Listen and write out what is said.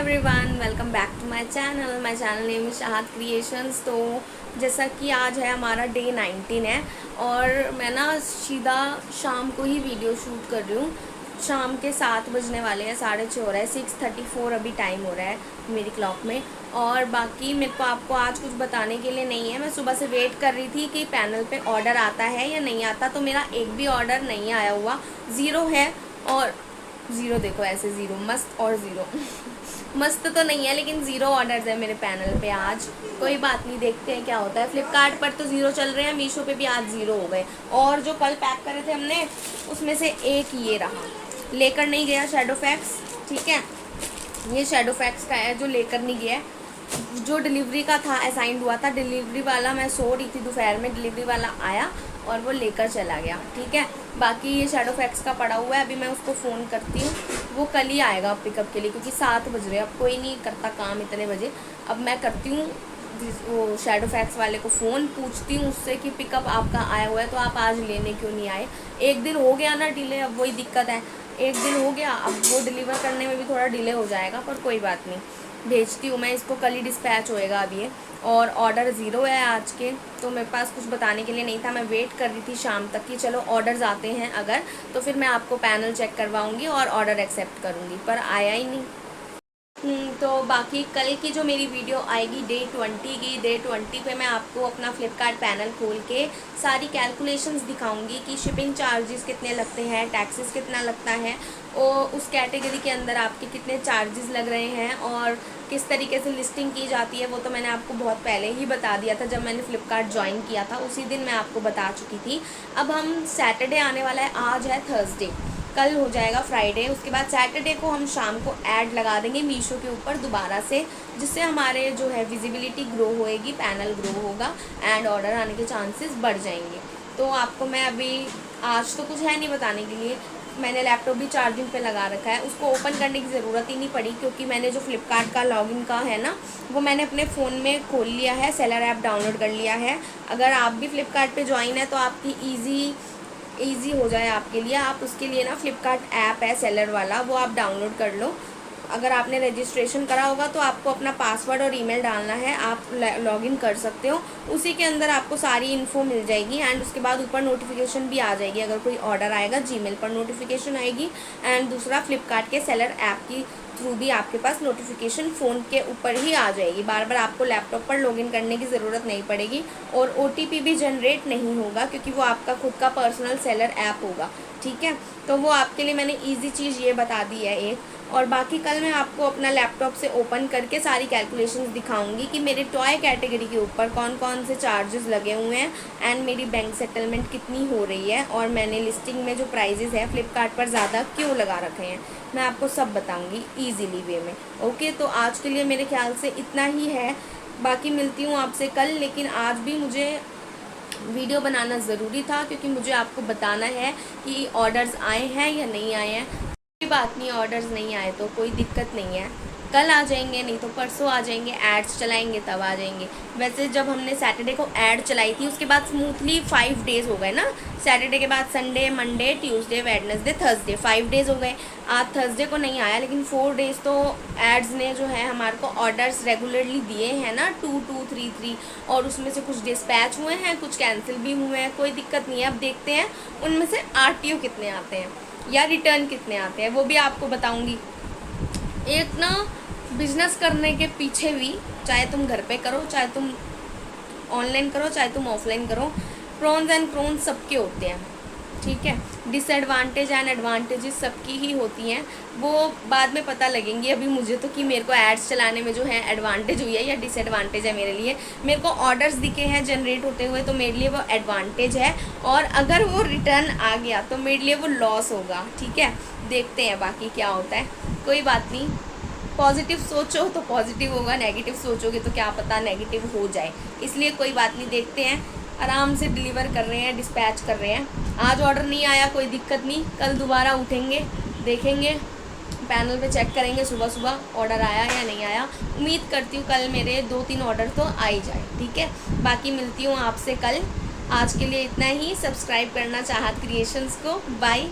Everyone, welcome back to my channel. My channel name is Chahat creations. तो जैसा कि आज है हमारा डे 19 है और मैं ना सीधा शाम को ही वीडियो शूट कर रही हूँ। शाम के 7 बजने वाले हैं, 6:30 हो रहा है, 6:34 अभी टाइम हो रहा है मेरी क्लॉक में। और बाकी मेरे को आपको आज कुछ बताने के लिए नहीं है। मैं सुबह से वेट कर रही थी कि पैनल पे ऑर्डर आता है या नहीं आता, तो मेरा एक भी ऑर्डर नहीं आया हुआ, ज़ीरो है। और ज़ीरो देखो, ऐसे ज़ीरो, मस्त और ज़ीरो मस्त तो नहीं है लेकिन ज़ीरो ऑर्डर्स है मेरे पैनल पे आज। कोई बात नहीं, देखते हैं क्या होता है। फ्लिपकार्ट पर तो ज़ीरो चल रहे हैं, मीशो पे भी आज ज़ीरो हो गए। और जो कल पैक करे थे हमने उसमें से एक ये रहा, लेकर नहीं गया शैडोफैक्स। ठीक है, ये शैडोफैक्स का है जो लेकर नहीं गया। जो डिलीवरी का था, असाइंड हुआ था, डिलीवरी वाला, मैं सो रही थी दोपहर में, डिलीवरी वाला आया और वो लेकर चला गया। ठीक है, बाकी ये शैडोफैक्स का पड़ा हुआ है। अभी मैं उसको फ़ोन करती हूँ, वो कल ही आएगा पिकअप के लिए, क्योंकि 7 बज रहे हैं, अब कोई नहीं करता काम इतने बजे। अब मैं करती हूँ वो शैडोफैक्स वाले को फ़ोन, पूछती हूँ उससे कि पिकअप आपका आया हुआ है तो आप आज लेने क्यों नहीं आए। एक दिन हो गया ना डिले, अब वही दिक्कत है, एक दिन हो गया, अब वो डिलीवर करने में भी थोड़ा डिले हो जाएगा, पर कोई बात नहीं, भेजती हूँ मैं इसको, कल ही डिस्पैच होएगा अब ये। और ऑर्डर ज़ीरो है आज के, तो मेरे पास कुछ बताने के लिए नहीं था। मैं वेट कर रही थी शाम तक कि चलो ऑर्डर्स आते हैं अगर, तो फिर मैं आपको पैनल चेक करवाऊँगी और ऑर्डर एक्सेप्ट करूँगी, पर आया ही नहीं। तो बाकी कल की जो मेरी वीडियो आएगी डे 20 की, डे 20 पे मैं आपको अपना फ्लिपकार्ट पैनल खोल के सारी कैलकुलेशंस दिखाऊंगी कि शिपिंग चार्जेस कितने लगते हैं, टैक्सेस कितना लगता है, और उस कैटेगरी के अंदर आपके कितने चार्जेस लग रहे हैं और किस तरीके से लिस्टिंग की जाती है। वो तो मैंने आपको बहुत पहले ही बता दिया था, जब मैंने फ़्लिपकार्ट ज्वाइन किया था उसी दिन मैं आपको बता चुकी थी। अब हम सैटरडे आने वाला है, आज है थर्सडे, कल हो जाएगा फ्राइडे, उसके बाद सैटरडे को हम शाम को ऐड लगा देंगे मीशो के ऊपर दोबारा से, जिससे हमारे जो है विजिबिलिटी ग्रो होएगी, पैनल ग्रो होगा एंड ऑर्डर आने के चांसेस बढ़ जाएंगे। तो आपको मैं अभी आज तो कुछ है नहीं बताने के लिए, मैंने लैपटॉप भी चार्जिंग पे लगा रखा है, उसको ओपन करने की ज़रूरत ही नहीं पड़ी, क्योंकि मैंने जो फ्लिपकार्ट का लॉगिन का है ना, वो मैंने अपने फ़ोन में खोल लिया है, सेलर ऐप डाउनलोड कर लिया है। अगर आप भी फ्लिपकार्ट पे ज्वाइन है तो आपकी ईज़ी हो जाए आपके लिए, आप उसके लिए ना फ्लिपकार्ट ऐप है सेलर वाला, वो आप डाउनलोड कर लो। अगर आपने रजिस्ट्रेशन करा होगा तो आपको अपना पासवर्ड और ईमेल डालना है, आप लॉगिन कर सकते हो, उसी के अंदर आपको सारी इन्फो मिल जाएगी। एंड उसके बाद ऊपर नोटिफिकेशन भी आ जाएगी, अगर कोई ऑर्डर आएगा जीमेल पर नोटिफिकेशन आएगी। एंड दूसरा फ्लिपकार्ट के सेलर ऐप की थ्रू भी आपके पास नोटिफिकेशन फ़ोन के ऊपर ही आ जाएगी, बार बार आपको लैपटॉप पर लॉगिन करने की ज़रूरत नहीं पड़ेगी। और OTP भी जनरेट नहीं होगा, क्योंकि वो आपका खुद का पर्सनल सेलर ऐप होगा। ठीक है, तो वो आपके लिए मैंने ईजी चीज़ ये बता दी है एक। और बाकी कल मैं आपको अपना लैपटॉप से ओपन करके सारी कैलकुलेशंस दिखाऊंगी कि मेरे टॉय कैटेगरी के ऊपर कौन कौन से चार्जेस लगे हुए हैं एंड मेरी बैंक सेटलमेंट कितनी हो रही है, और मैंने लिस्टिंग में जो प्राइजेस है फ्लिपकार्ट पर ज़्यादा क्यों लगा रखे हैं, मैं आपको सब बताऊंगी ईजीली वे में। ओके, तो आज के लिए मेरे ख्याल से इतना ही है, बाकी मिलती हूँ आपसे कल। लेकिन आज भी मुझे वीडियो बनाना ज़रूरी था, क्योंकि मुझे आपको बताना है कि ऑर्डर्स आए हैं या नहीं आए हैं। कोई बात नहीं, ऑर्डर्स नहीं आए तो कोई दिक्कत नहीं है, कल आ जाएंगे, नहीं तो परसों आ जाएंगे, एड्स चलाएंगे तब आ जाएंगे। वैसे जब हमने सैटरडे को ऐड चलाई थी उसके बाद स्मूथली 5 डेज़ हो गए ना, सैटरडे के बाद Sunday, Monday, Tuesday, Wednesday, Thursday, 5 days हो गए। आज थर्सडे को नहीं आया, लेकिन 4 डेज़ तो एड्स ने जो है हमारे को ऑर्डर्स रेगुलरली दिए हैं ना, 2-2-3-3, और उसमें से कुछ डिस्पैच हुए हैं, कुछ कैंसिल भी हुए हैं, कोई दिक्कत नहीं है। अब देखते हैं उनमें से RTO कितने आते हैं या रिटर्न कितने आते हैं, वो भी आपको बताऊंगी। एक ना बिजनेस करने के पीछे भी, चाहे तुम घर पे करो, चाहे तुम ऑनलाइन करो, चाहे तुम ऑफलाइन करो, प्रॉन्स एंड प्रॉन्स सबके होते हैं। ठीक है, डिसएडवांटेज एंड एडवांटेजेस सबकी ही होती हैं, वो बाद में पता लगेंगी। अभी मुझे तो कि मेरे को एड्स चलाने में जो है एडवांटेज हुई है या डिसएडवांटेज है मेरे लिए, मेरे को ऑर्डर्स दिखे हैं जनरेट होते हुए, तो मेरे लिए वो एडवांटेज है, और अगर वो रिटर्न आ गया तो मेरे लिए वो लॉस होगा। ठीक है, देखते हैं बाकी क्या होता है, कोई बात नहीं। पॉजिटिव सोचो तो पॉजिटिव होगा, नेगेटिव सोचोगे तो क्या पता नेगेटिव हो जाए, इसलिए कोई बात नहीं, देखते हैं। आराम से डिलीवर कर रहे हैं, डिस्पैच कर रहे हैं। आज ऑर्डर नहीं आया कोई दिक्कत नहीं, कल दोबारा उठेंगे, देखेंगे, पैनल पे चेक करेंगे सुबह सुबह ऑर्डर आया या नहीं आया। उम्मीद करती हूँ कल मेरे 2-3 ऑर्डर तो आ ही जाए। ठीक है, बाकी मिलती हूँ आपसे कल। आज के लिए इतना ही, सब्सक्राइब करना चाहत क्रिएशंस को। बाय।